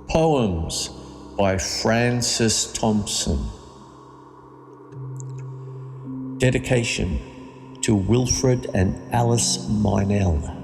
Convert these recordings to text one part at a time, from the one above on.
Poems by Francis Thompson. Dedication to Wilfred and Alice Meynell.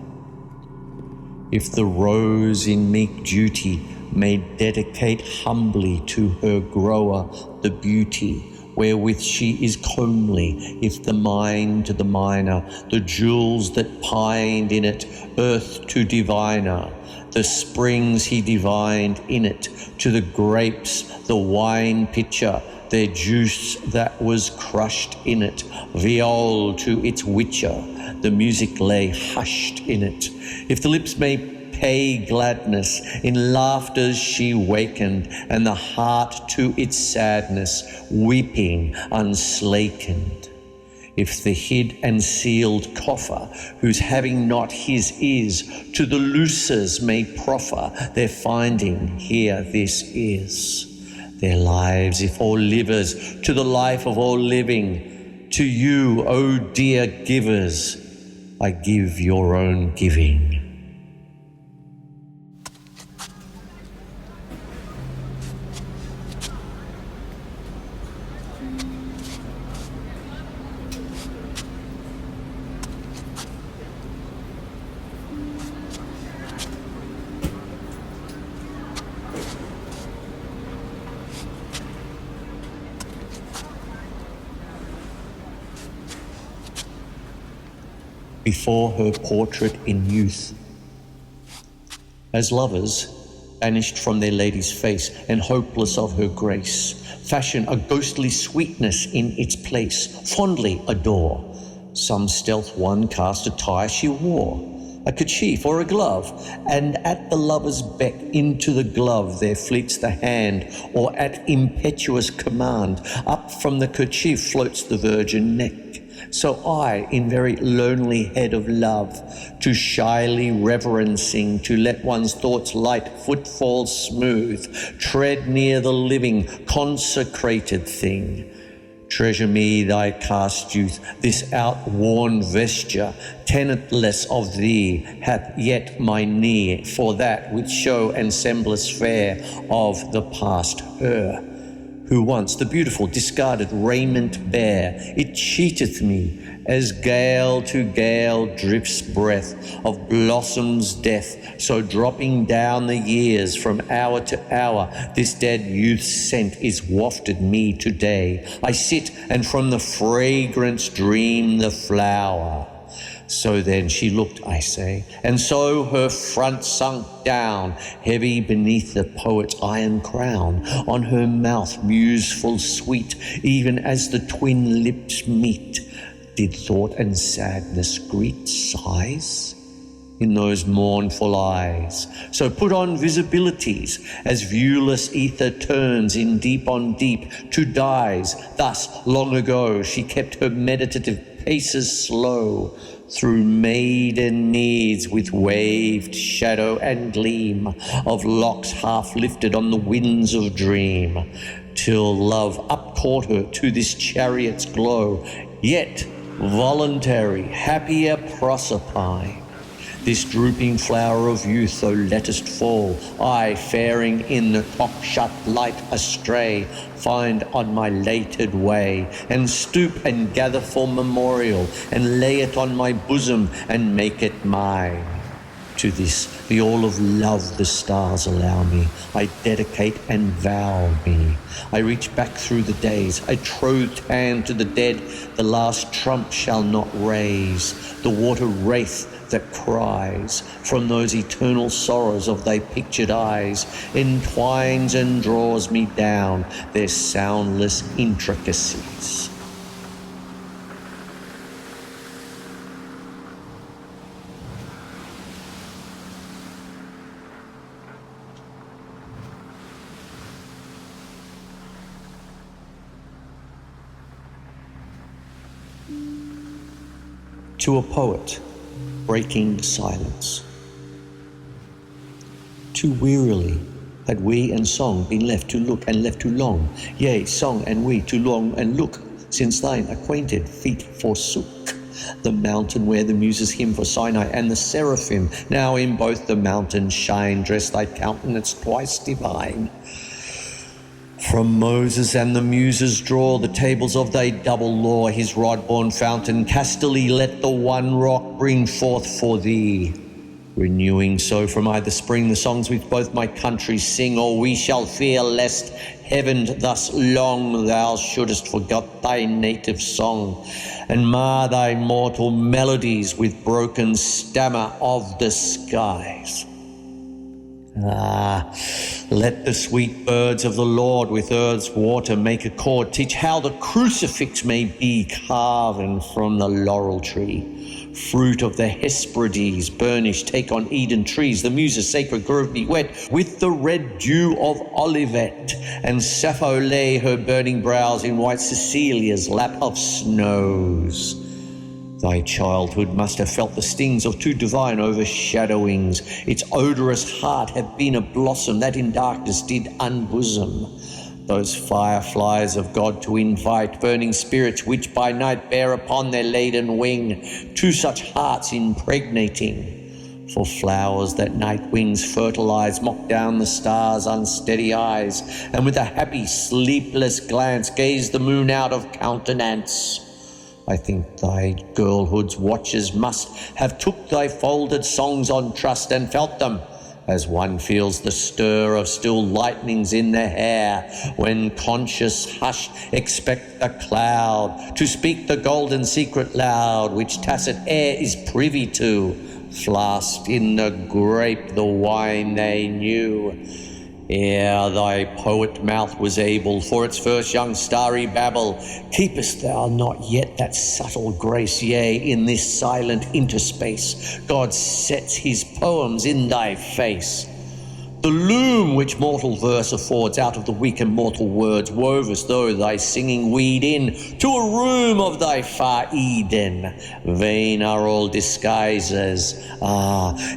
If the rose in meek duty may dedicate humbly to her grower the beauty wherewith she is comely, if the mine to the miner, the jewels that pined in it, earth to diviner, the springs he divined in it, to the grapes, the wine pitcher, their juice that was crushed in it, viol to its witcher, the music lay hushed in it. If the lips may pay gladness, in laughters she wakened, and the heart to its sadness, weeping unslakened. If the hid and sealed coffer, whose having not his is, to the loosers may proffer, their finding here this is. Their lives, if all livers, to the life of all living, to you, O dear givers, I give your own giving. Before her portrait in youth. As lovers, banished from their lady's face and hopeless of her grace, fashion a ghostly sweetness in its place, fondly adore. Some stealth one cast attire she wore, a kerchief or a glove, and at the lover's beck into the glove there fleets the hand, or at impetuous command, up from the kerchief floats the virgin neck. So I, in very lonely head of love, to shyly reverencing, to let one's thoughts light, footfall smooth, tread near the living, consecrated thing. Treasure me thy cast youth, this outworn vesture, tenantless of thee, hath yet my knee, for that which show and semblance fair of the past her. Who once the beautiful discarded raiment bare, it cheateth me, as gale to gale drifts breath of blossoms death, so dropping down the years from hour to hour, this dead youth's scent is wafted me today. I sit and from the fragrance dream the flower. So then she looked, I say, and so her front sunk down, heavy beneath the poet's iron crown, on her mouth museful sweet, even as the twin lips meet. Did thought and sadness greet sighs in those mournful eyes? So put on visibilities, as viewless ether turns in deep on deep to dyes. Thus, long ago, she kept her meditative paces slow, through maiden needs with waved shadow and gleam of locks half lifted on the winds of dream, till love upcaught her to this chariot's glow, yet voluntary, happier Proserpine. This drooping flower of youth thou lettest fall, I, faring in the cock-shut light astray, find on my lated way, and stoop and gather for memorial, and lay it on my bosom, and make it mine. To this, the all of love the stars allow me, I dedicate and vow me. I reach back through the days, a trothed hand to the dead, the last trump shall not raise, the water wraith that cries from those eternal sorrows of thy pictured eyes, entwines and draws me down their soundless intricacies. To a poet breaking silence. Too wearily had we and song been left to look and left too long? Yea, song and we too long and look, since thine acquainted feet forsook the mountain where the muses hymn for Sinai and the seraphim. Now in both the mountains shine, dress thy countenance twice divine. From Moses and the muses draw the tables of thy double law, his rod-born fountain castily let the one rock bring forth for thee. Renewing so from either spring the songs which both my countries sing, or we shall fear lest heaven thus long thou shouldest forgot thy native song, and mar thy mortal melodies with broken stammer of the skies. Let the sweet birds of the Lord with earth's water make a chord, teach how the crucifix may be carven from the laurel tree. Fruit of the Hesperides burnished, take on Eden trees, the muses' sacred grove be wet with the red dew of Olivet, and Sappho lay her burning brows in white Cecilia's lap of snows. Thy childhood must have felt the stings of two divine overshadowings. Its odorous heart had been a blossom that in darkness did unbosom those fireflies of God to invite, burning spirits which by night bear upon their laden wing, to such hearts impregnating. For flowers that night wings fertilize mock down the stars' unsteady eyes, and with a happy sleepless glance gaze the moon out of countenance. I think thy girlhood's watchers must have took thy folded songs on trust and felt them, as one feels the stir of still lightnings in the hair, when conscious hush expect a cloud to speak the golden secret loud, which tacit air is privy to, flasked in the grape the wine they knew. Ere thy poet mouth was able for its first young starry babble, keepest thou not yet that subtle grace? Yea, in this silent interspace God sets his poems in thy face. The loom which mortal verse affords out of the weak and mortal words, wove as though thy singing weed in to a room of thy far Eden. Vain are all disguises,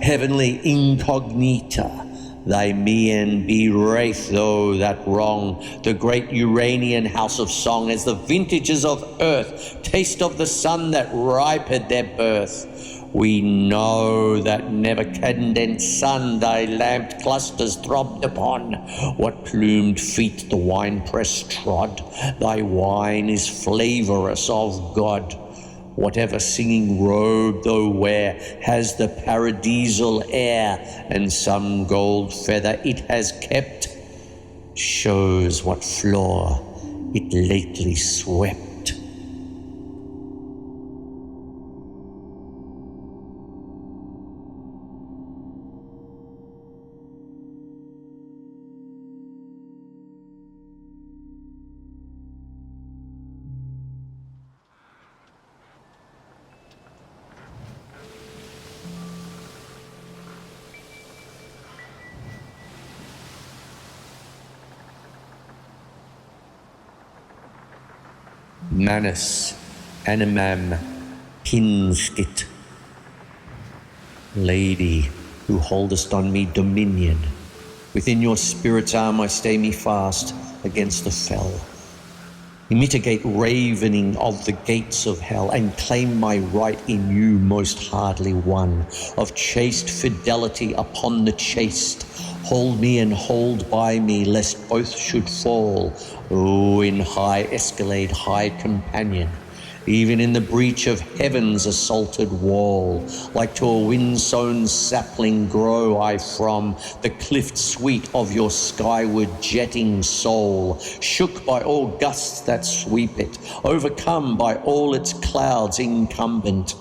heavenly incognita. Thy mien be wraith, though that wrong the great Uranian house of song, as the vintages of earth taste of the sun that riped their birth. We know that never condensed sun thy lamped clusters throbbed upon, what plumed feet the winepress trod. Thy wine is flavorous of God. Whatever singing robe thou wear has the paradisal air, and some gold feather it has kept shows what floor it lately swept. Manus animam hinstit. Lady, who holdest on me dominion, within your spirit's arm I stay me fast against the fell. Mitigate ravening of the gates of hell, and claim my right in you most hardly won, of chaste fidelity upon the chaste. Hold me and hold by me, lest both should fall. Oh, in high escalade, high companion, even in the breach of heaven's assaulted wall, like to a wind-sown sapling grow I from the cliffed sweet of your skyward jetting soul, shook by all gusts that sweep it, overcome by all its clouds incumbent.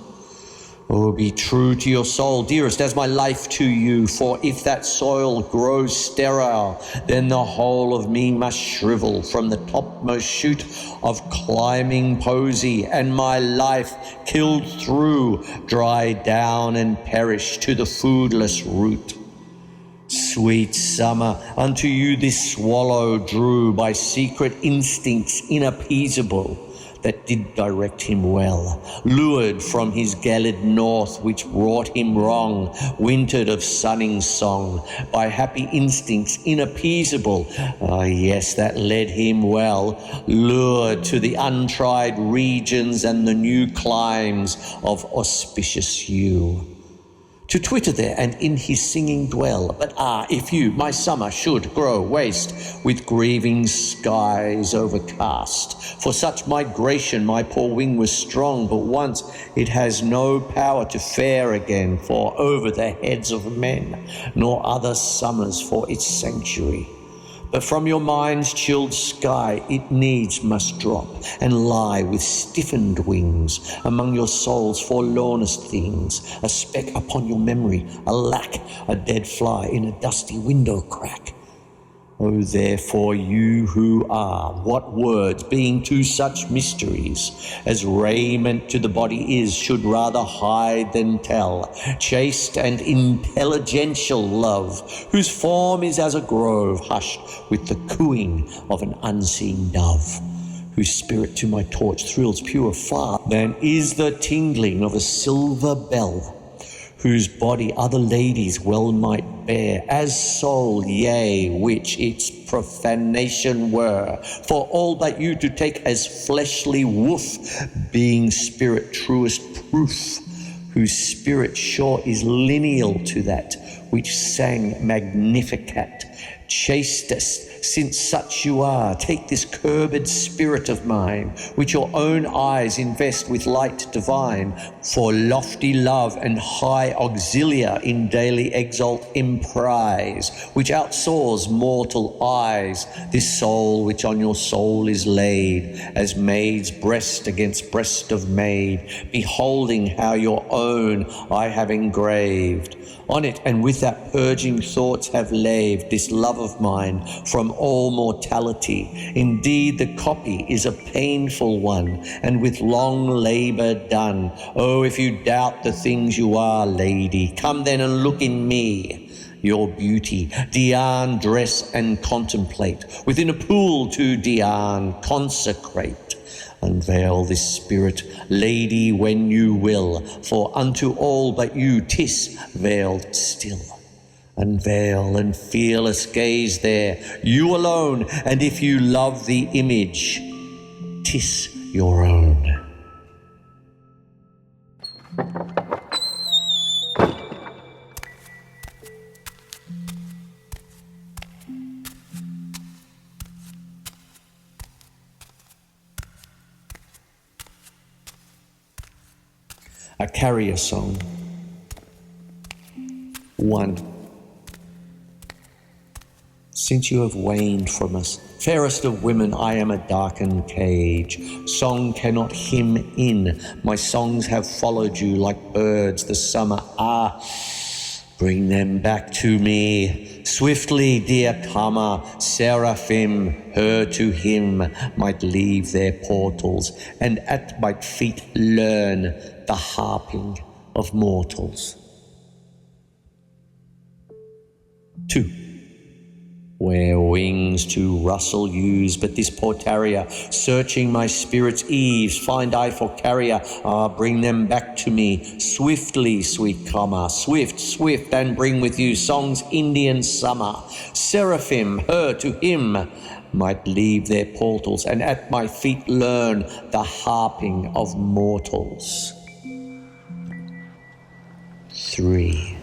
Oh, be true to your soul, dearest, as my life to you, for if that soil grows sterile, then the whole of me must shrivel from the topmost shoot of climbing posy, and my life, killed through, dry down and perish to the foodless root. Sweet summer, unto you this swallow drew by secret instincts inappeasable, that did direct him well, lured from his galled north which wrought him wrong, wintered of sunning song, by happy instincts inappeasable, yes, that led him well, lured to the untried regions and the new climes of auspicious hue. To twitter there and in his singing dwell. But if you, my summer, should grow waste, with grieving skies overcast, for such migration my poor wing was strong, but once it has no power to fare again, for over the heads of men, nor other summers for its sanctuary. But from your mind's chilled sky it needs must drop, and lie with stiffened wings among your soul's forlornest things, a speck upon your memory, alack, a dead fly in a dusty window crack. O therefore you who are, what words, being to such mysteries, as raiment to the body is, should rather hide than tell, chaste and intelligential love, whose form is as a grove hushed with the cooing of an unseen dove, whose spirit to my torch thrills purer far than is the tingling of a silver bell, whose body other ladies well might bear, as soul, yea, which its profanation were, for all but you to take as fleshly woof, being spirit truest proof, whose spirit sure is lineal to that which sang Magnificat, chastest, since such you are, take this curbed spirit of mine, which your own eyes invest with light divine, for lofty love and high auxilia in daily exalt emprise, which outsoars mortal eyes, this soul which on your soul is laid, as maid's breast against breast of maid, beholding how your own I have engraved. On it and with that purging thoughts have laved this love of mine from all mortality. Indeed, the copy is a painful one, and with long labour done. Oh, if you doubt the things you are, lady, come then and look in me. Your beauty, Dian, dress and contemplate. Within a pool to Dian consecrate. Unveil this spirit, lady, when you will, for unto all but you 'tis veiled still. Unveil and fearless gaze there, you alone, and if you love the image, 'tis your own. A carrier song. 1. Since you have waned from us, fairest of women, I am a darkened cage. Song cannot hymn in. My songs have followed you like birds the summer. Bring them back to me. Swiftly, dear comer, seraphim, her to him, might leave their portals, and at my feet learn the harping of mortals. 2. Where wings to rustle use, but this poor tarrier, searching my spirit's eaves, find I for carrier. Bring them back to me, swiftly, sweet comer, swift, swift, and bring with you song's Indian summer. Seraphim, her to him, might leave their portals, and at my feet learn the harping of mortals. 3.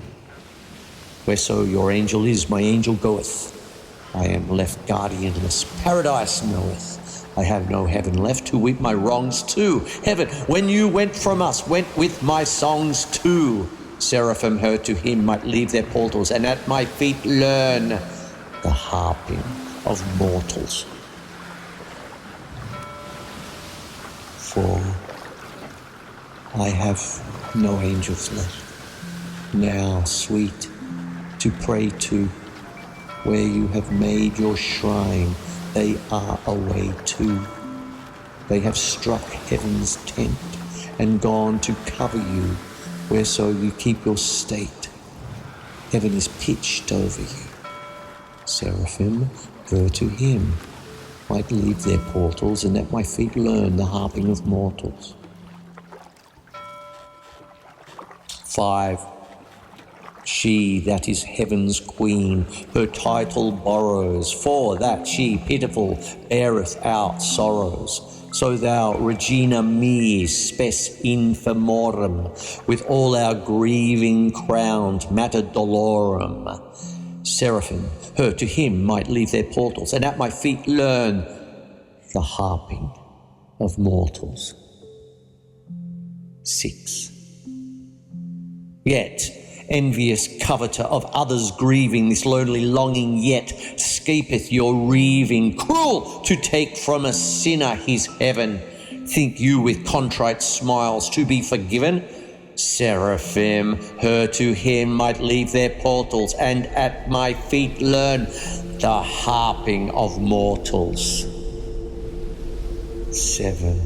Whereso your angel is, my angel goeth. I am left guardianless, paradise knoweth. I have no heaven left to weep my wrongs to. Heaven, when you went from us, went with my songs too. Seraphim, her to him, might leave their portals, and at my feet learn the harping of mortals. 4. I have no angels left, now sweet to pray to. Where you have made your shrine, they are away too. They have struck heaven's tent and gone to cover you, whereso you keep your state. Heaven is pitched over you. Seraphim, go to him, might leave their portals, and at my feet learn the harping of mortals. 5. She that is heaven's queen her title borrows, for that she pitiful beareth our sorrows. So thou, Regina me, spes infirmorum, with all our grieving crowned mater dolorum. Seraphim, her to him might leave their portals, and at my feet learn the harping of mortals. 6. Yet, envious coveter of others' grieving, this lonely longing yet scapeth your reaving, cruel to take from a sinner his heaven. Think you with contrite smiles to be forgiven? Seraphim, her to him might leave their portals, and at my feet learn the harping of mortals. 7.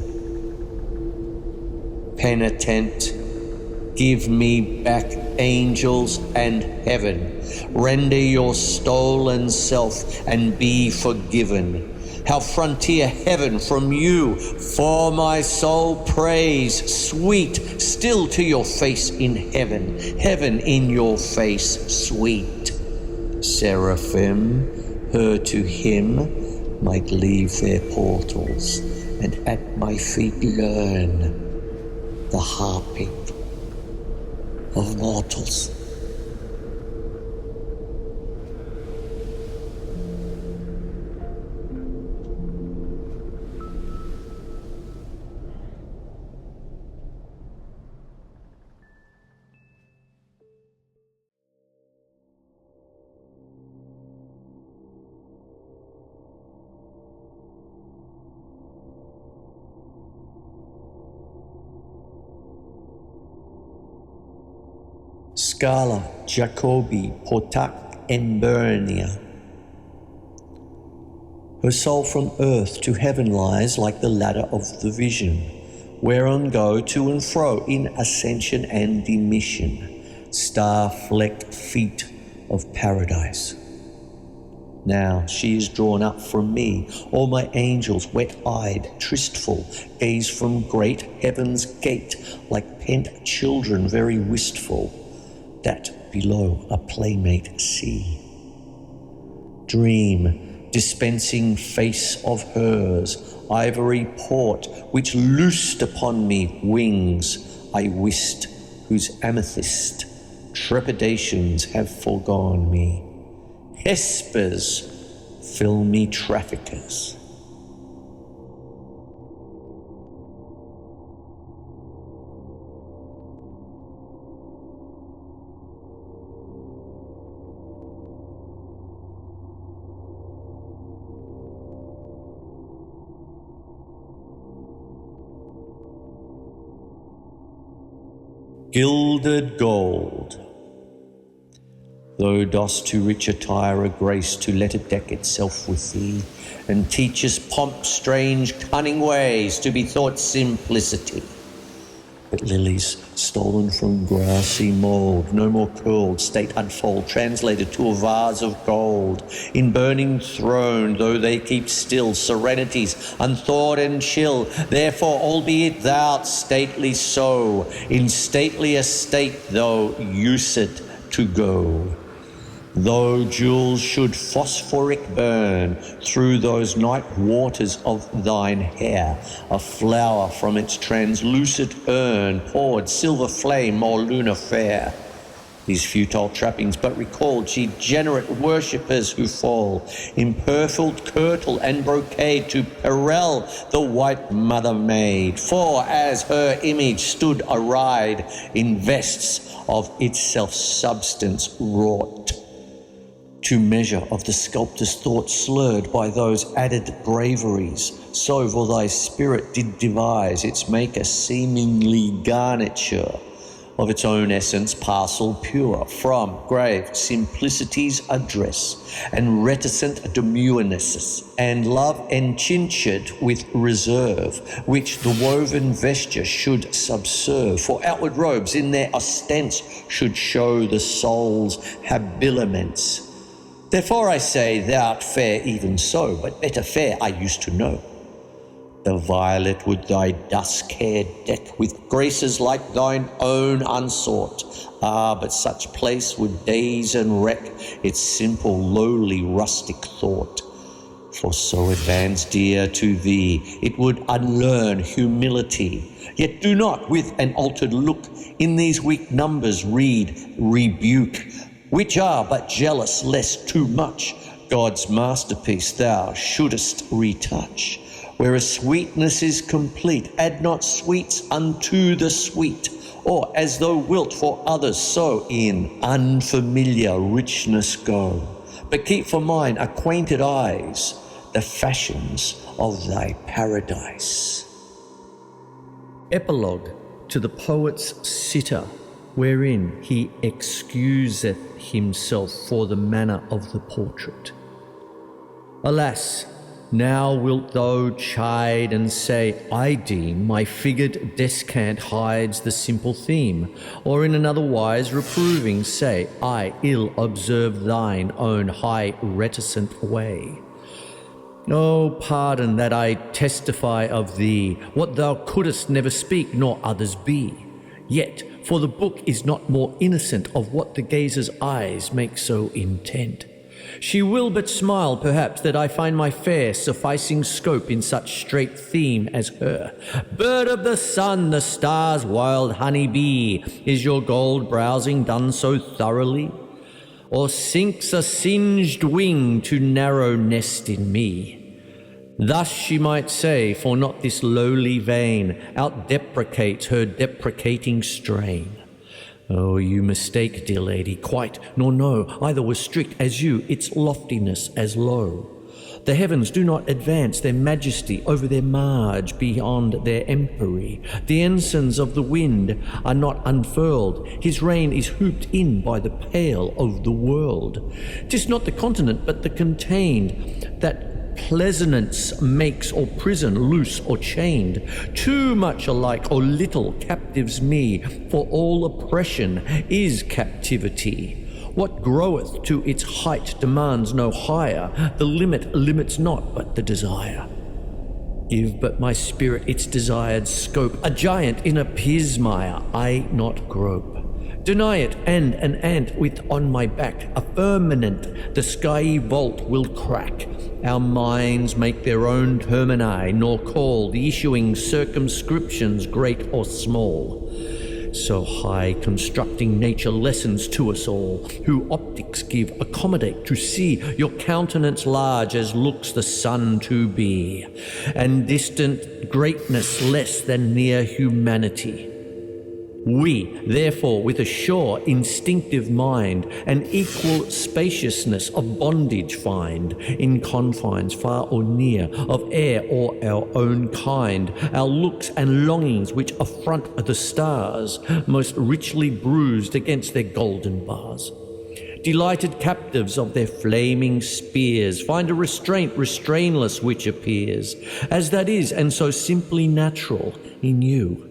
Penitent, give me back angels and heaven. Render your stolen self and be forgiven. How frontier heaven from you, for my soul prays, sweet still to your face in heaven, heaven in your face sweet. Seraphim, her to him might leave their portals, and at my feet learn the harping of mortals. Scala, Jacobi, Potac, Embernia. Her soul from earth to heaven lies like the ladder of the vision, whereon go to and fro in ascension and demission, star-flecked feet of paradise. Now she is drawn up from me, all my angels wet-eyed, tristful, gaze from great heaven's gate, like pent children very wistful, that below a playmate see. Dream, dispensing face of hers, ivory port, which loosed upon me wings I wist, whose amethyst trepidations have foregone me. Hespers, fill me traffickers. Gilded gold. Thou dost to rich attire a grace to let it deck itself with thee, and teachest pomp strange cunning ways to be thought simplicity. But lilies, stolen from grassy mould, no more curled, state unfold, translated to a vase of gold. In burning throne, though they keep still, serenities unthawed and chill. Therefore, albeit thou stately so, in stately estate thou used to go. Though jewels should phosphoric burn through those night waters of thine hair, a flower from its translucid urn poured silver flame more lunar fair. These futile trappings but recall degenerate worshippers who fall in purfled kirtle and brocade to perel the white mother maid, for as her image stood arrayed in vests of its self-substance wrought, to measure of the sculptor's thought slurred by those added braveries, so for thy spirit did devise its maker seemingly garniture of its own essence parcel pure, from grave simplicity's address and reticent demureness, and love encinctured with reserve, which the woven vesture should subserve, for outward robes in their ostents should show the soul's habiliments. Therefore I say, thou'rt fair even so, but better fair I used to know. The violet would thy dusk hair deck with graces like thine own unsought. Ah, but such place would daze and wreck its simple, lowly, rustic thought. For so advanced dear to thee, it would unlearn humility. Yet do not with an altered look in these weak numbers read rebuke, which are but jealous lest too much God's masterpiece thou shouldest retouch. Whereas sweetness is complete, add not sweets unto the sweet, or as thou wilt for others, so in unfamiliar richness go. But keep for mine acquainted eyes the fashions of thy paradise. Epilogue to the poet's sitter, wherein he excuseth himself for the manner of the portrait. Alas, now wilt thou chide and say, I deem my figured descant hides the simple theme, or in another wise reproving say, I ill observe thine own high reticent way. Oh, pardon that I testify of thee what thou couldst never speak nor others be. Yet, for the book is not more innocent of what the gazer's eyes make so intent. She will but smile, perhaps, that I find my fair sufficing scope in such straight theme as her. Bird of the sun, the stars' wild honey bee, is your gold browsing done so thoroughly? Or sinks a singed wing to narrow nest in me? Thus she might say, for not this lowly vein out-deprecates her deprecating strain. Oh, you mistake, dear lady, quite, nor know either was strict as you, its loftiness as low. The heavens do not advance their majesty over their marge beyond their empery. The ensigns of the wind are not unfurled. His reign is hooped in by the pale of the world. 'Tis not the continent, but the contained, that pleasance makes or prison loose or chained. Too much alike or little captives me, for all oppression is captivity. What groweth to its height demands no higher, the limit limits not but the desire. Give but my spirit its desired scope, a giant in a pismire I not grope. Deny it, and an ant with on my back, a firmament the skyey vault will crack. Our minds make their own termini, nor call the issuing circumscriptions great or small. So high constructing nature lessons to us all, who optics give accommodate to see your countenance large as looks the sun to be, and distant greatness less than near humanity. We, therefore, with a sure instinctive mind, an equal spaciousness of bondage find, in confines far or near, of air or our own kind, our looks and longings which affront the stars, most richly bruised against their golden bars. Delighted captives of their flaming spears, find a restraint restrainless which appears, as that is, and so simply natural, in you.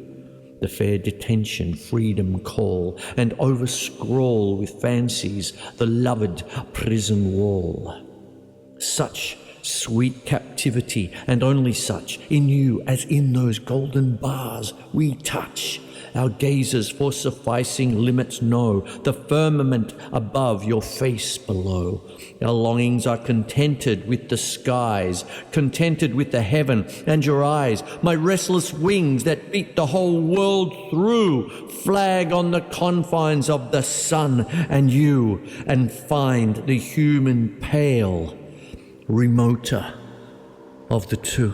The fair detention freedom call, and overscroll with fancies the loved prison wall. Such sweet captivity, and only such, in you as in those golden bars we touch. Our gazers for sufficing limits know the firmament above, your face below. Our longings are contented with the skies, contented with the heaven and your eyes. My restless wings that beat the whole world through flag on the confines of the sun and you, and find the human pale, remoter of the two.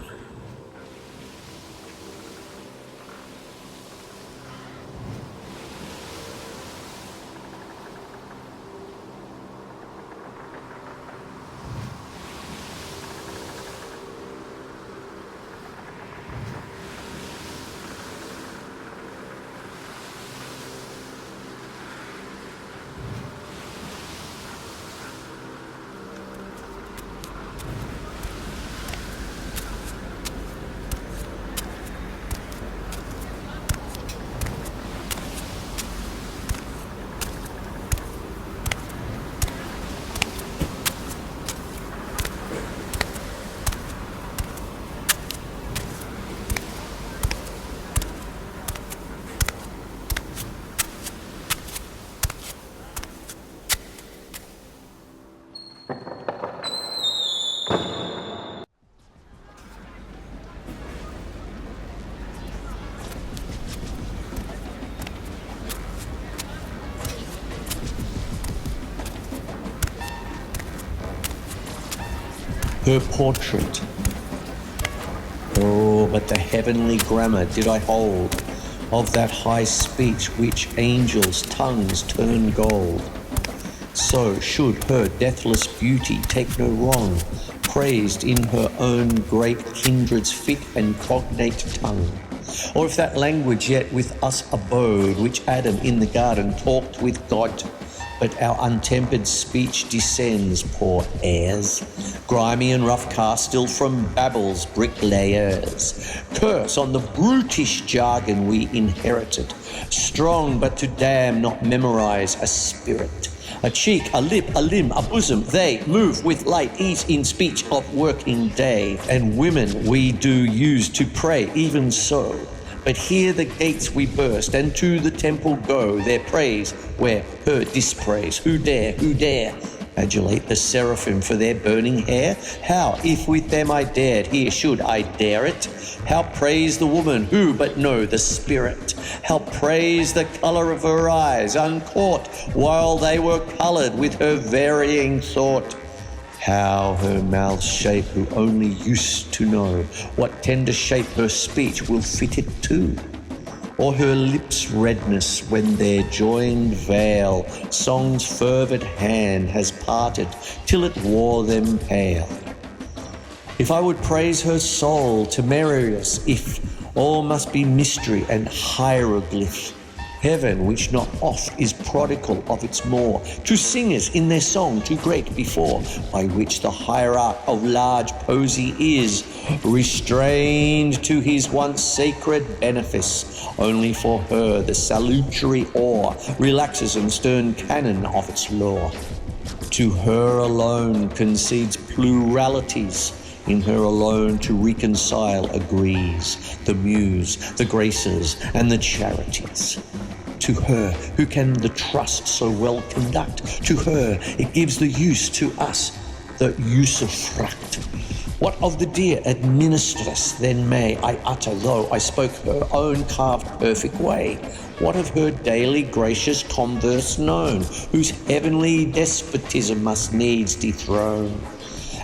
her portrait. Oh, but the heavenly grammar did I hold of that high speech which angels' tongues turn gold. So should her deathless beauty take no wrong, praised in her own great kindred's fit and cognate tongue. Or if that language yet with us abode, which Adam in the garden talked with God, but our untempered speech descends, poor heirs, grimy and rough cast still from Babel's bricklayers. Curse on the brutish jargon we inherited, strong but to damn, not memorize a spirit. A cheek, a lip, a limb, a bosom, they move with light ease in speech of working day. And women we do use to pray even so. But here the gates we burst, and to the temple go, their praise where her dispraise. Who dare adulate the seraphim for their burning hair? How, if with them I dared, here should I dare it? How praise the woman who but know the spirit? How praise the colour of her eyes, uncaught, while they were coloured with her varying thought? How her mouth's shape who only used to know what tender shape her speech will fit it to? Or her lips' redness when their joined veil song's fervid hand has parted till it wore them pale? If I would praise her soul temerarious, if all must be mystery and hieroglyph, heaven which not oft is prodigal of its more, to singers in their song too great before, by which the hierarch of large posy is restrained to his once sacred benefice, only for her the salutary awe relaxes and stern canon of its law. To her alone concedes pluralities, in her alone to reconcile agrees, the muse, the graces, and the charities. To her who can the trust so well conduct, to her it gives the use, to us the usufruct. What of the dear administress then may I utter, though I spoke her own carved perfect way? What of her daily gracious converse known, whose heavenly despotism must needs dethrone,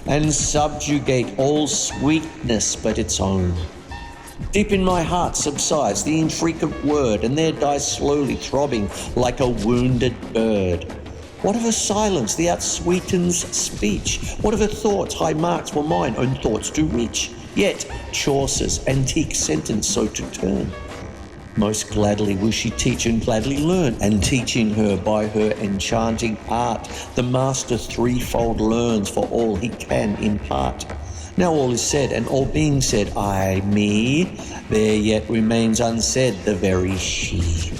and subjugate all sweetness but its own? Deep in my heart subsides the infrequent word, and there dies slowly throbbing like a wounded bird. What of her silence that outsweetens speech? What of her thoughts high marks were mine own thoughts to reach? Yet Chaucer's antique sentence so to turn. Most gladly will she teach and gladly learn, and teaching her by her enchanting art, the master threefold learns for all he can impart. Now all is said, and all being said, me, there yet remains unsaid the very she.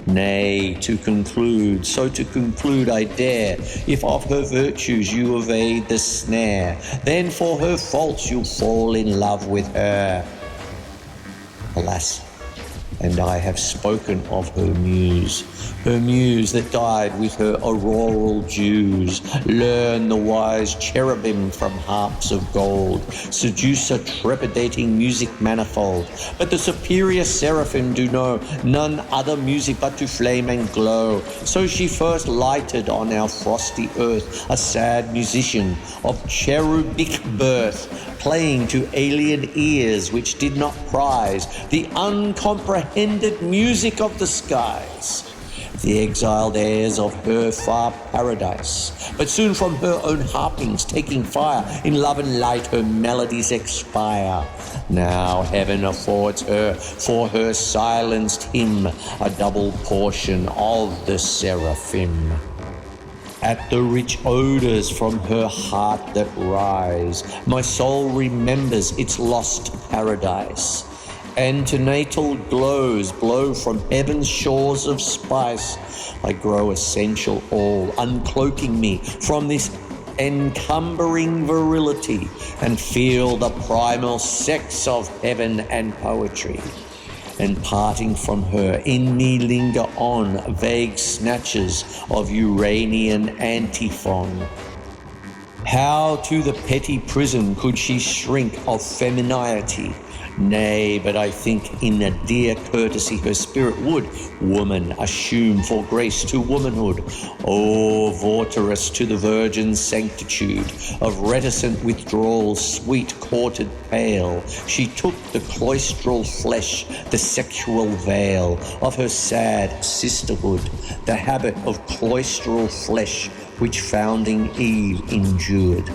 Nay, to conclude, so to conclude I dare, if of her virtues you evade the snare, then for her faults you'll fall in love with her. Alas, and I have spoken of her muse that died with her auroral dews. Learn the wise cherubim from harps of gold, seduce a trepidating music manifold. But the superior seraphim do know none other music but to flame and glow. So she first lighted on our frosty earth a sad musician of cherubic birth, playing to alien ears which did not prize the uncomprehended music of the skies, the exiled airs of her far paradise. But soon from her own harpings taking fire, in love and light her melodies expire. Now heaven affords her for her silenced hymn a double portion of the seraphim. At the rich odours from her heart that rise, my soul remembers its lost paradise. Antenatal glows blow from heaven's shores of spice. I grow essential all, uncloaking me from this encumbering virility, and feel the primal sex of heaven and poetry. And parting from her, in me linger on vague snatches of Uranian antiphon. How to the petty prison could she shrink of femininity, Nay, but I think in a dear courtesy her spirit would, woman, assume for grace to womanhood. O votaress to the virgin's sanctitude, of reticent withdrawal, sweet-courted pale, she took the cloistral flesh, the sexual veil of her sad sisterhood, the habit of cloistral flesh which founding Eve endured.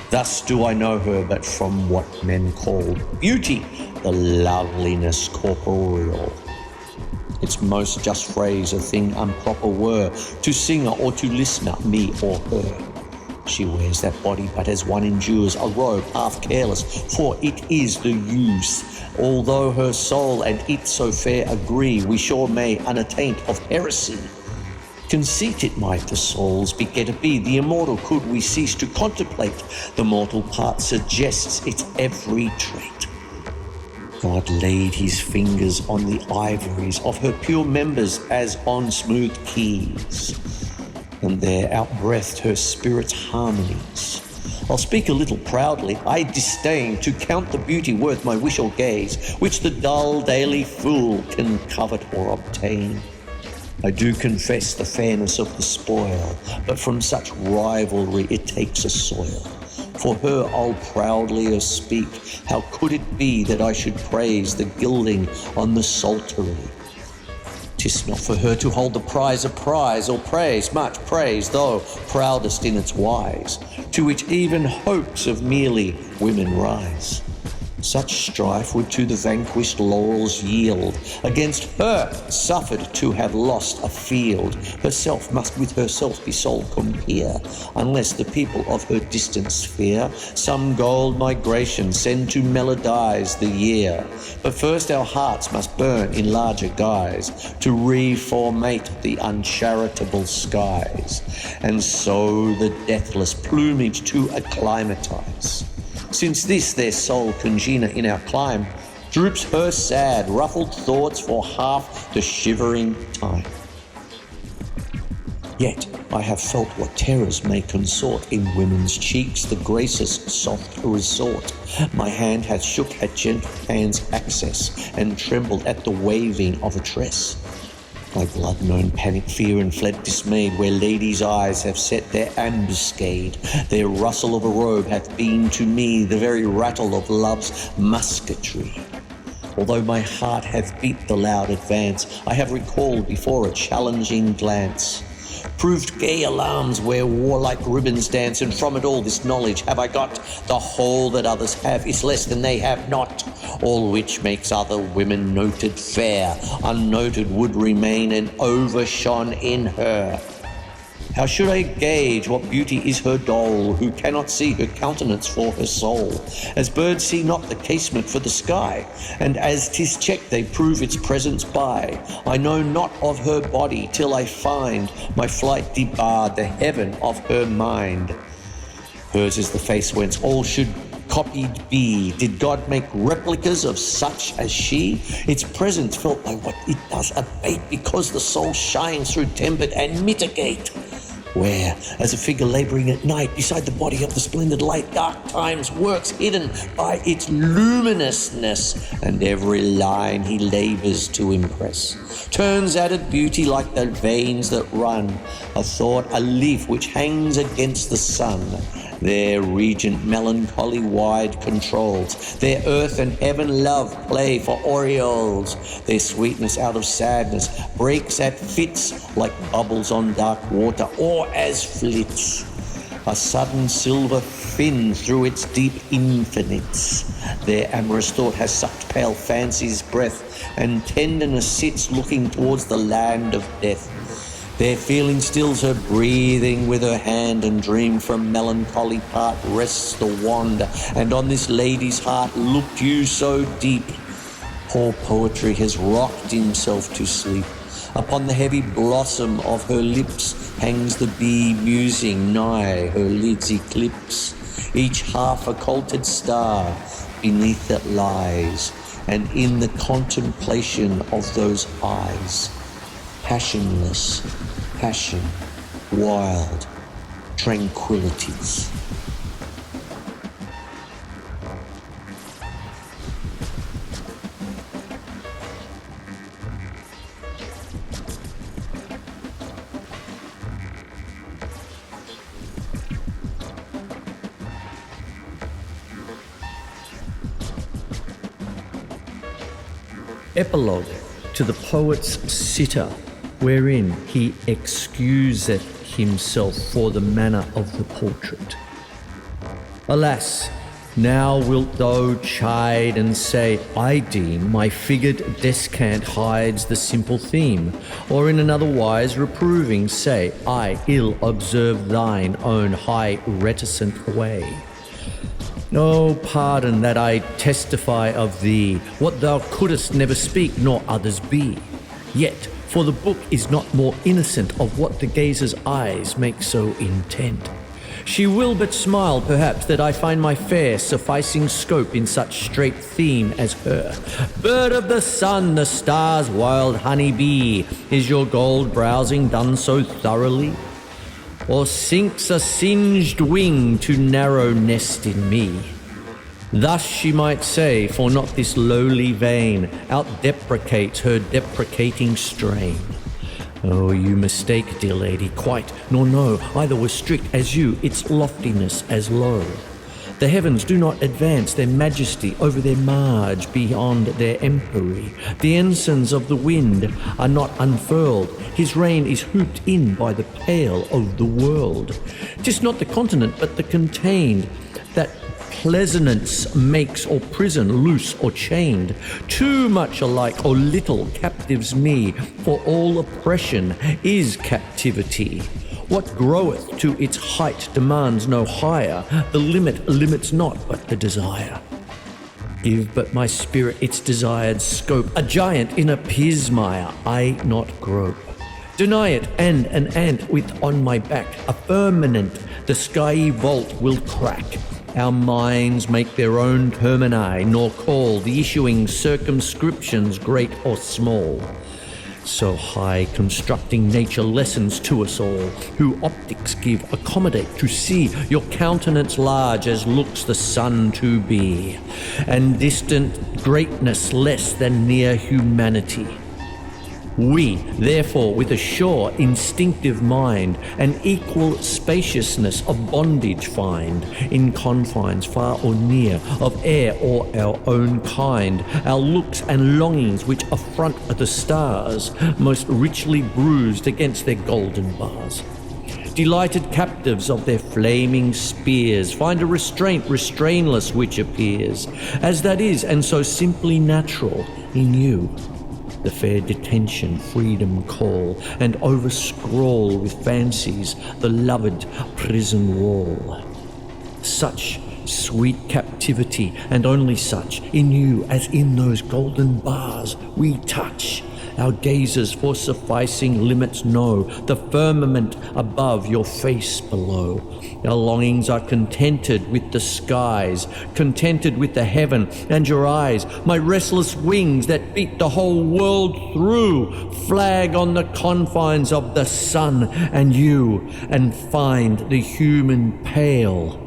Thus do I know her but from what men call beauty, the loveliness corporeal. Its most just phrase a thing improper were, to singer or to listener, me or her. She wears that body but as one endures a robe half careless, for it is the use. Although her soul and it so fair agree, we sure may unattaint of heresy. Conceit it might the soul's begetter be, the immortal could we cease to contemplate, the mortal part suggests its every trait. God laid his fingers on the ivories of her pure members as on smooth keys, and there outbreathed her spirit's harmonies. I'll speak a little proudly, I disdain to count the beauty worth my wish or gaze, which the dull daily fool can covet or obtain. I do confess the fairness of the spoil, but from such rivalry it takes a soil. For her I'll proudlier speak, how could it be that I should praise the gilding on the psaltery? 'Tis not for her to hold the prize of prize, or praise, much praise, though proudest in its wise, to which even hopes of merely women rise. Such strife would to the vanquished laurels yield. Against her suffered to have lost a field. Herself must with herself be sole compere, unless the people of her distant sphere some gold migration send to melodize the year. But first our hearts must burn in larger guise, to reformate the uncharitable skies, and so the deathless plumage to acclimatize. Since this their sole congener in our clime, droops her sad, ruffled thoughts for half the shivering time. Yet I have felt what terrors may consort in women's cheeks, the grace's soft resort. My hand hath shook at gentle hand's access, and trembled at the waving of a tress. My blood known panic fear and fled dismayed, where ladies' eyes have set their ambuscade. Their rustle of a robe hath been to me the very rattle of love's musketry. Although my heart hath beat the loud advance, I have recalled before a challenging glance. Proved gay alarms where warlike ribbons dance, and from it all this knowledge have I got: the whole that others have is less than they have not, all which makes other women noted fair, unnoted would remain and overshone in her. How should I gauge what beauty is her dole, who cannot see her countenance for her soul, as birds see not the casement for the sky, and as 'tis checked they prove its presence by? I know not of her body till I find my flight debarred the heaven of her mind. Hers is the face whence all should copied be. Did God make replicas of such as she? Its presence felt by what it does abate, because the soul shines through tempered and mitigate. Where, as a figure labouring at night beside the body of the splendid light, dark times works hidden by its luminousness, and every line he labours to impress turns added beauty like the veins that run, a thought, a leaf which hangs against the sun. Their regent melancholy wide controls, their earth and heaven love play for aureoles. Their sweetness out of sadness breaks at fits, like bubbles on dark water, or as flits a sudden silver fin through its deep infinites. Their amorous thought has sucked pale fancy's breath, and tenderness sits looking towards the land of death. Their feeling stills her breathing with her hand, and dream from melancholy part rests the wand, and on this lady's heart looked you so deep. Poor poetry has rocked himself to sleep. Upon the heavy blossom of her lips hangs the bee musing, nigh her lids eclipse. Each half occulted star beneath that lies, and in the contemplation of those eyes, passionless, passion, wild tranquillities. Epilogue to the poet's sitter, wherein he excuseth himself for the manner of the portrait. Alas, now wilt thou chide and say, I deem my figured descant hides the simple theme, or in another wise reproving say, I ill observe thine own high reticent way. No pardon that I testify of thee, what thou couldst never speak nor others be. Yet, for the book is not more innocent of what the gazer's eyes make so intent. She will but smile, perhaps, that I find my fair sufficing scope in such straight theme as her. Bird of the sun, the stars' wild honey bee, is your gold browsing done so thoroughly? Or sinks a singed wing to narrow nest in me? Thus she might say, for not this lowly vein out-deprecates her deprecating strain. Oh, you mistake, dear lady, quite, nor know either was strict as you, its loftiness as low. The heavens do not advance their majesty over their marge beyond their empery. The ensigns of the wind are not unfurled. His reign is hooped in by the pale of the world. 'Tis not the continent, but the contained, that pleasance makes or prison loose or chained. Too much alike or little captives me, for all oppression is captivity. What groweth to its height demands no higher, the limit limits not but the desire. Give but my spirit its desired scope, a giant in a pismire I not grope. Deny it, and an ant with on my back, a firmament the skyey vault will crack. Our minds make their own termini, nor call the issuing circumscriptions great or small. So high constructing nature lessons to us all, who optics give accommodate to see your countenance large as looks the sun to be, and distant greatness less than near humanity. We, therefore, with a sure instinctive mind, an equal spaciousness of bondage find, in confines far or near, of air or our own kind, our looks and longings which affront the stars, most richly bruised against their golden bars. Delighted captives of their flaming spears, find a restraint restrainless which appears, as that is, and so simply natural in you. The fair detention freedom call, and overscroll with fancies the loved prison wall. Such sweet captivity, and only such, in you as in those golden bars we touch. Our gazers for sufficing limits know the firmament above, your face below. Our longings are contented with the skies, contented with the heaven and your eyes. My restless wings that beat the whole world through flag on the confines of the sun and you, and find the human pale,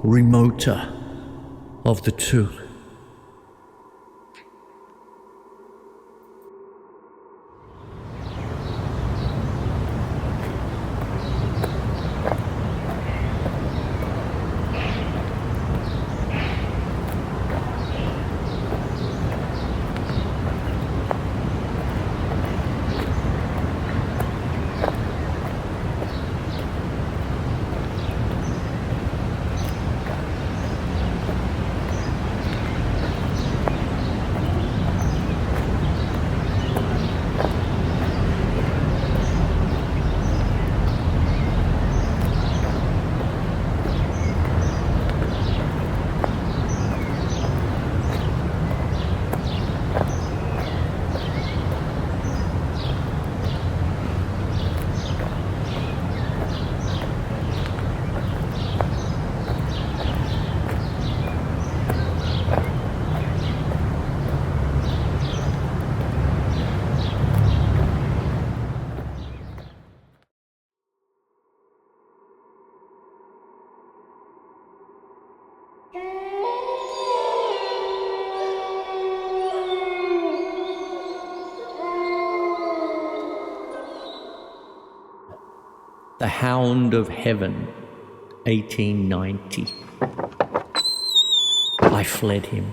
remoter of the two. The Hound of Heaven, 1890. I fled him.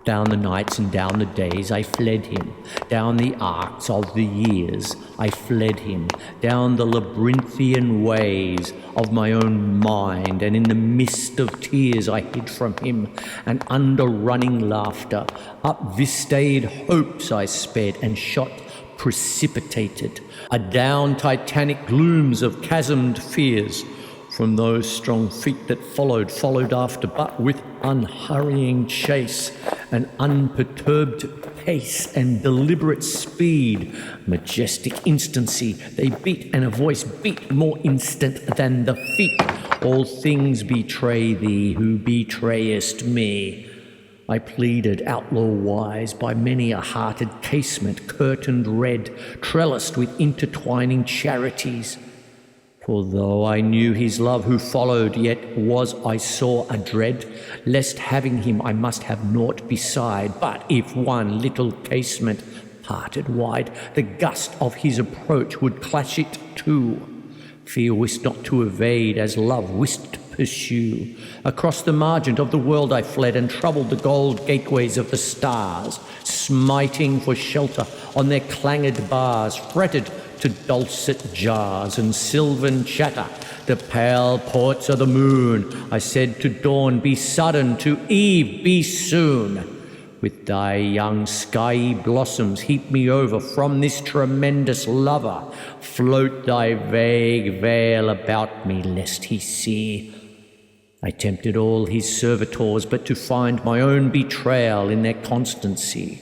Down the nights and down the days I fled him. Down the arcs of the years I fled him. Down the labyrinthian ways of my own mind, and in the mist of tears I hid from him, and under running laughter, up vistayed hopes I sped, and shot precipitated, adown titanic glooms of chasmed fears. From those strong feet that followed after, but with unhurrying chase, an unperturbed pace and deliberate speed, majestic instancy, they beat, and a voice beat more instant than the feet. All things betray thee who betrayest me. I pleaded outlaw-wise by many a hearted casement, curtained red, trellised with intertwining charities. For though I knew his love who followed, yet was I sore adread, lest having him I must have naught beside. But if one little casement parted wide, the gust of his approach would clash it too. Fear wist not to evade, as love wist to pursue. Across the margent of the world I fled, and troubled the gold gateways of the stars, smiting for shelter on their clanged bars, fretted to dulcet jars and sylvan chatter, the pale ports of the moon. I said to dawn, be sudden, to eve, be soon. With thy young skiey blossoms heap me over from this tremendous lover. Float thy vague veil about me, lest he see. I tempted all his servitors, but to find my own betrayal in their constancy.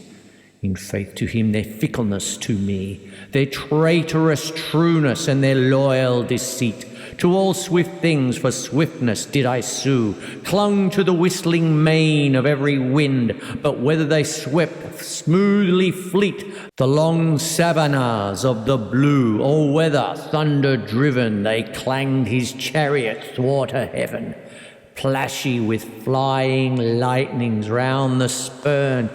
In faith to him, their fickleness to me, their traitorous trueness and their loyal deceit. To all swift things for swiftness did I sue, clung to the whistling mane of every wind, but whether they swept smoothly fleet the long savannas of the blue, or whether, thunder-driven, they clanged his chariot thwart a heaven, plashy with flying lightnings round the spurn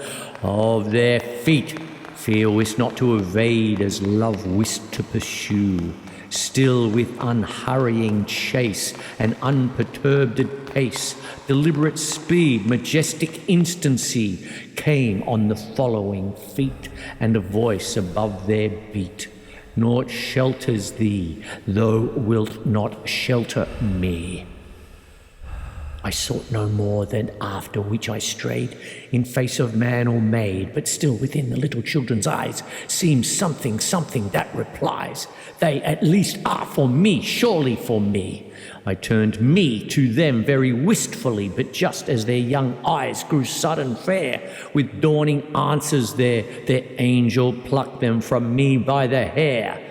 of their feet, fear wist not to evade, as love wist to pursue. Still with unhurrying chase and unperturbed pace, deliberate speed, majestic instancy, came on the following feet, and a voice above their beat. Naught shelters thee, thou wilt not shelter me. I sought no more than after which I strayed, in face of man or maid, but still within the little children's eyes seems something that replies. They at least are for me, surely for me. I turned me to them very wistfully, but just as their young eyes grew sudden fair, with dawning answers there, their angel plucked them from me by the hair.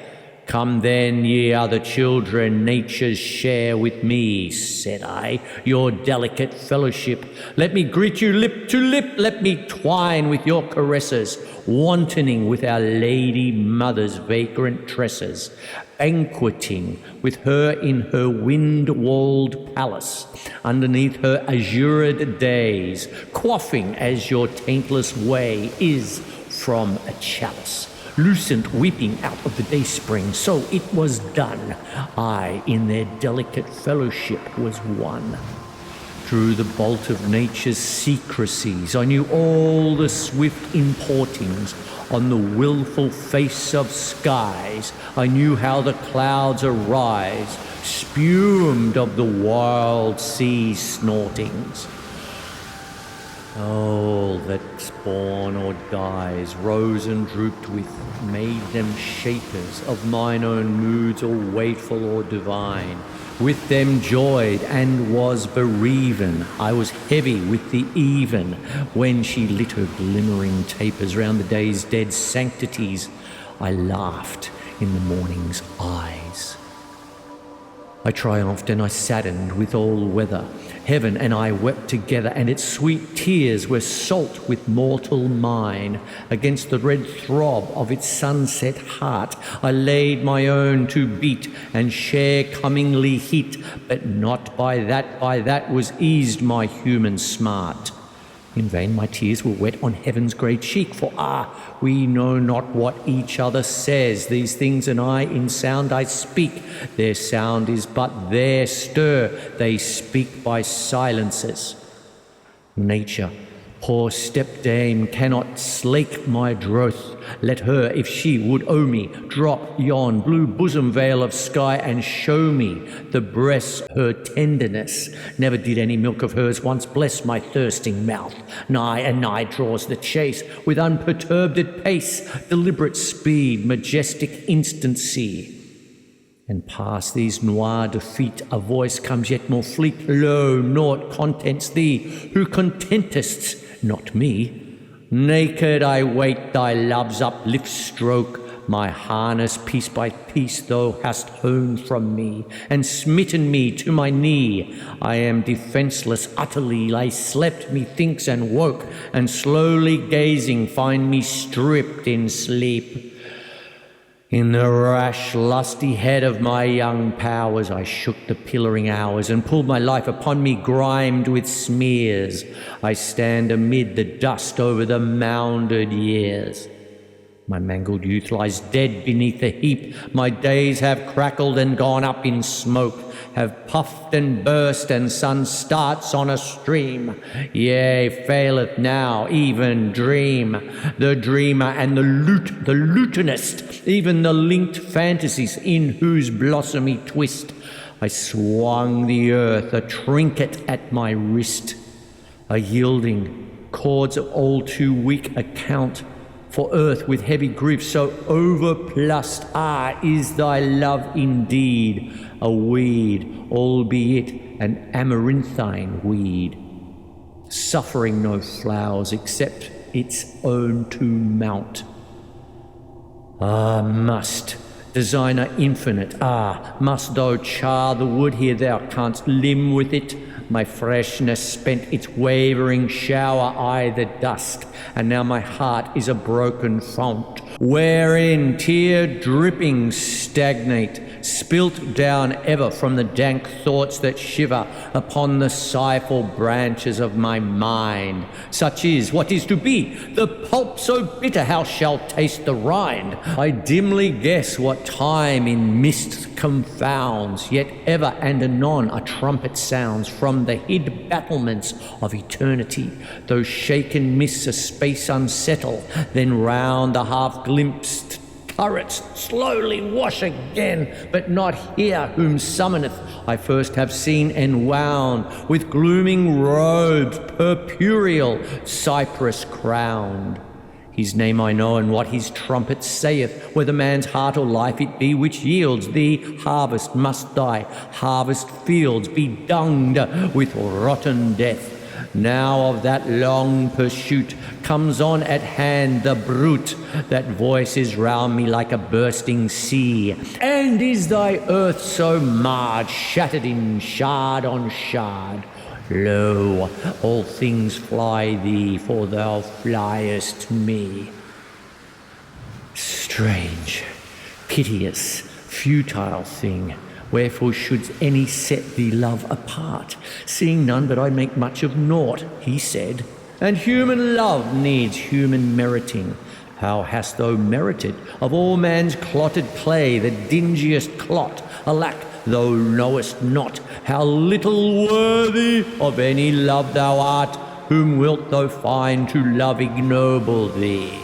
Come then, ye other children, nature's share with me, said I, your delicate fellowship. Let me greet you lip to lip, let me twine with your caresses, wantoning with our lady mother's vagrant tresses, banqueting with her in her wind-walled palace, underneath her azured days, quaffing as your taintless way is from a chalice. Lucent weeping out of the dayspring, so it was done. I in their delicate fellowship was one. Through the bolt of nature's secrecies, I knew all the swift importings on the wilful face of skies. I knew how the clouds arise, spumed of the wild sea's snortings. All that spawn or dies, rose and drooped with, made them shapers of mine own moods, or wakeful or divine. With them joyed and was bereaven. I was heavy with the even, when she lit her glimmering tapers round the day's dead sanctities. I laughed in the morning's eyes. I triumphed and I saddened with all weather. Heaven and I wept together, and its sweet tears were salt with mortal mine. Against the red throb of its sunset heart I laid my own to beat and share comingly heat, but not by that was eased my human smart. In vain my tears were wet on heaven's grey cheek, for we know not what each other says. These things and I in sound I speak, their sound is but their stir, they speak by silences. Nature, Poor stepdame cannot slake my drouth. Let her, if she would owe me, drop yon blue bosom veil of sky and show me the breasts her tenderness. Never did any milk of hers once bless my thirsting mouth. Nigh and nigh draws the chase, with unperturbed pace, deliberate speed, majestic instancy. And past these noir defeat a voice comes yet more fleet. Lo, naught contents thee, who contentest not me. Naked I wait thy love's uplift stroke. My harness piece by piece thou hast hewn from me, and smitten me to my knee. I am defenceless utterly. I slept, methinks, and woke, and slowly gazing find me stripped in sleep. In the rash, lusty head of my young powers, I shook the pillaring hours and pulled my life upon me, grimed with smears. I stand amid the dust over the mounded years. My mangled youth lies dead beneath the heap. My days have crackled and gone up in smoke, have puffed and burst, and sun starts on a stream. Yea, faileth now even dream, the dreamer and the lutenist, even the linked fantasies in whose blossomy twist I swung the earth, a trinket at my wrist, a yielding cords of all too weak account. For earth with heavy grief so overplussed, is thy love indeed a weed, albeit an amaranthine weed, suffering no flowers except its own to mount. Must, designer infinite, must thou char the wood here thou canst limn with it? My freshness spent its wavering shower, I the dust, and now my heart is a broken fount, wherein tear drippings stagnate, spilt down ever from the dank thoughts that shiver upon the sighful branches of my mind. Such is what is to be, the pulp so bitter, how shall taste the rind? I dimly guess what time in mist confounds, yet ever and anon a trumpet sounds from the hid battlements of eternity. Those shaken mists a space unsettle, then round the half-glimpsed turrets slowly wash again, but not here whom summoneth I first have seen enwound with glooming robes purpureal, cypress crowned. His name I know, and what his trumpet saith, whether man's heart or life it be which yields thee harvest, must thy harvest fields be dunged with rotten death. Now of that long pursuit comes on at hand the brute that voices round me like a bursting sea. And is thy earth so marred, shattered in shard on shard? Lo, all things fly thee, for thou fliest me. Strange, piteous, futile thing, wherefore should any set thee love apart? Seeing none but I make much of naught, he said, and human love needs human meriting. How hast thou merited of all man's clotted clay the dingiest clot? Alack, thou knowest not how little worthy of any love thou art. Whom wilt thou find to love ignoble thee?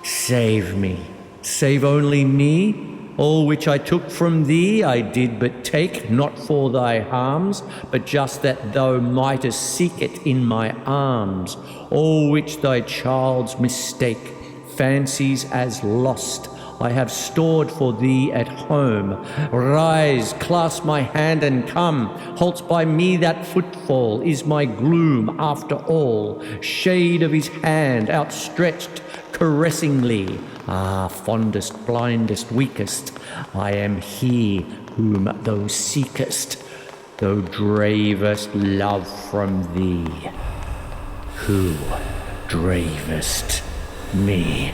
Save me, save only me. All which I took from thee I did but take, not for thy harms, but just that thou mightest seek it in my arms. All which thy child's mistake fancies as lost, I have stored for thee at home. Rise, clasp my hand and come. Halts by me that footfall, is my gloom after all. Shade of his hand outstretched caressingly. Fondest, blindest, weakest, I am he whom thou seekest. Thou dravest love from thee. Who dravest me?